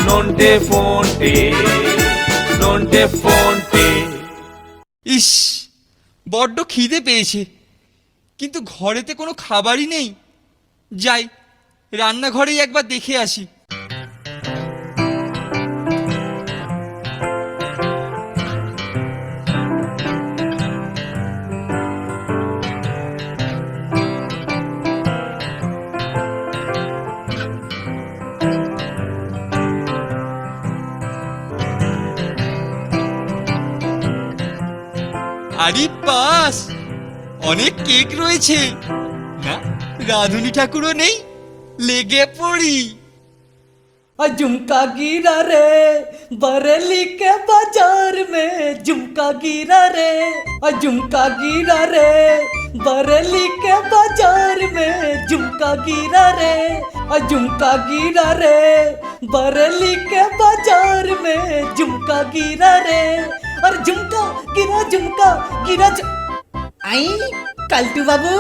নন্টে ফন্টে, নন্টে ফন্টে। ইস, বড্ড খিদে পেয়েছে, কিন্তু ঘরেতে কোনো খাবারই নেই। যাই, রান্নাঘরেই একবার দেখে আসি। আরে পাস, অনেক কেক রয়েছে। না, রাধুনি ঠাকুরও নেই, লেগে পড়ি। झुमका गिरा रे बरेली के बाजार में, झुमका गिरा रे झुमका गिरा रे बरेली के बाजार में, झुमका गिरा रे झुमका गिरा रे बरेली के बाजार में, झुमका गिरा रे। और झुमका गिरा आई काल्टू बाबू।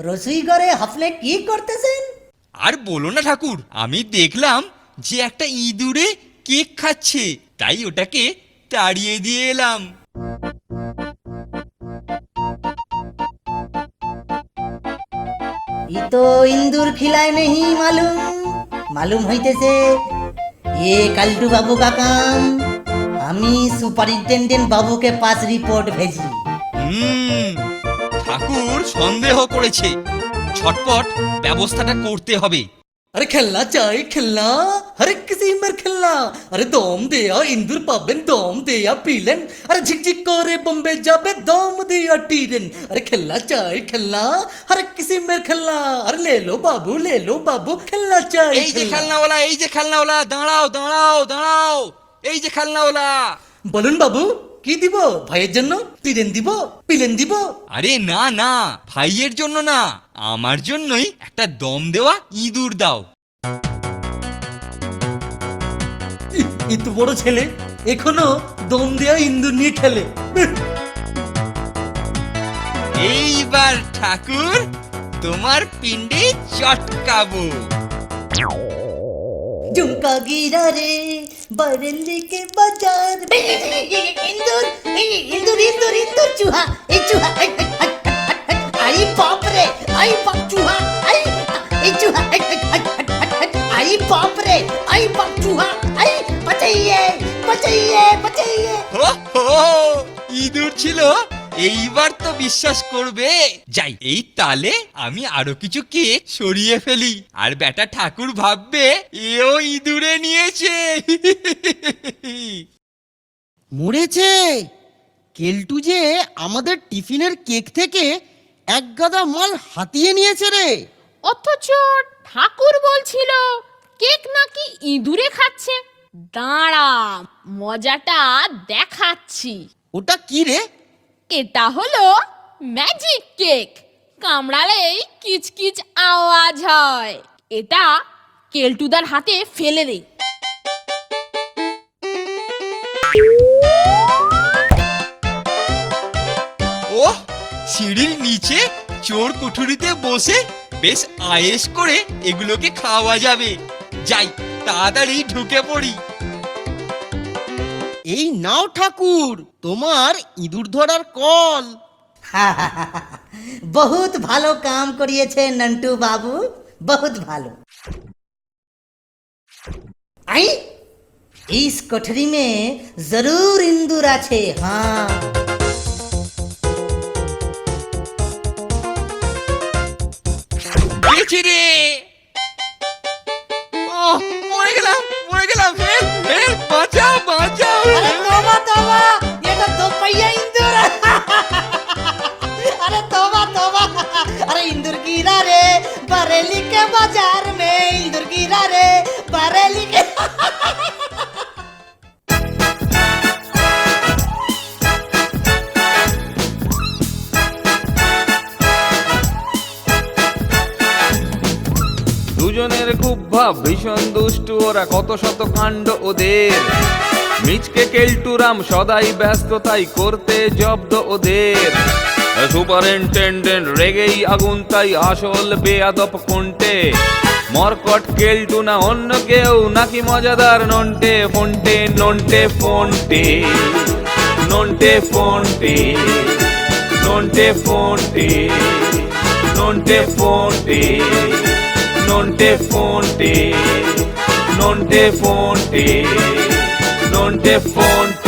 রসুই ঘরে হাফলে কি করতেছেন? আর বলো না ঠাকুর, আমি দেখলাম যে একটা ইঁদুরে কেক খাচ্ছে, তাই ওটাকে তাড়িয়ে দিয়ে এলাম। ই তো ইন্দুর খিলায় নেই মালুম হইতেছে এ কাল্টু বাবু কাকাম। আমি সুপারিনটেন্ডেন্ট বাবুকে পাস রিপোর্ট ভেজি। ঠাকুর সন্দেহ করেছে, ছটপট ব্যবস্থাটা করতে হবে। আরে খেলনা চাই খেলনা, হর এক কিসিমের খেলনা। আরে দম দেয়া ইন্দুর পাবেন, দম দেয়া পিলেন। আরে ঝিকঝিক করে বোম্বে যাবে, দম দেয়া টিরেন। আরে খেলনা চাই খেলনা, হর এক কিসিমের খেলনা। আরে লে লো বাবু খেলনা চাই। এই যে খেলনাওয়ালা, এই যে খেলনাওয়ালা, দাঁড়াও দাঁড়াও দাঁড়াও, এই যে খেলনাওয়ালা। বলুন বাবু, কি দিব? ভাইয়ের জন্য টিরেন দিব, পিলেন দিব? আরে না না, ভাইয়ের জন্য না, আমার জন্যই একটা দম দেওয়া ইঁদুর দাও। এই তো বড় ছেলে, এখনো দম দেয়া ইন্দুর নিয়ে খেলে। এইবার ঠাকুর তোমার পিণ্ডে চটকাবো। झुमका गिरा रे बरेली के बाजार में। इंदुर इंदुर इंदुर इंदुर चूहा ए चूहा आई बाप रे, आई बाप चूहा, आई ए चूहा आई बाप रे, आई बाप चूहा, आई बचाइए बचाइए बचाइए। হো হো, ইঁদুর ছিল, এইবার তো বিশ্বাস করবে। যাই, এই তালে আমি আরো কিছু কেক সরিয়ে ফেলি, আর বেটা ঠাকুর ভাববে এও ইঁদুরে নিয়েছে। মরেছে কেলটু যে আমাদের টিফিনের কেক থেকে এক গাদা মাল হাতিয়ে নিয়েছে রে। অথচ ঠাকুর বলছিল কেক নাকি ইঁদুরে খাচ্ছে। দাঁড়া, মজাটা দেখাচ্ছি। ওটা কি রে? এটা হলো ম্যাজিক কেক। কামড়ালেই কিচকিচ আওয়াজ হয়। এটা কেলটুদার হাতে ফেলে দে। ও, সিঁড়ির নিচে চোর কুঠুরিতে বসে বেশ আয়েশ করে এগুলোকে খাওয়া যাবে। যাই, তাড়াতাড়ি ঢুকে পড়ি। এই নাও ঠাকুর, তোমার ইঁদুর ধরার কল। बहुत ভালো কাম করিয়েছে নন্টু বাবু, बहुत ভালো। आई इस कोठरी में जरूर इंदूर আছে। हाँ গেছি রে। ও, মরে গেলাম মরে গেলাম, হেল্প হেল্প, বাঁচাও বাঁচাও। अरे तोबा तोबा, ये तो दो पहिया इंदूर। अरे तोबा तोबा, अरे इंदूर गिरा रे बरेली के बाजार में, इंदूर गिरा रे बरेली के। দুজনের খুব ভাব, ভীষণ দুষ্টু ওরা, কত শত কাণ্ড ওদের। মিচকে কেলটুরাম সদাই ব্যস্ত, তাই করতে জব্দ ওদের। সুপারিনটেন্ডেন্ট রেগেই আগুন, তাই আসল বেয়াদব কোনটে? মরকট কেলটু না অন্য কেউ, নাকি মজাদার নন্টে ফন্টে? নন্টে ফন্টে, নন্টে ফন্টে, নন্টে ফন্টে, নন্টে ফন্টে, নন্টে ফন্টে, নন্টে ফন্টে, নন্টে ফন্টে।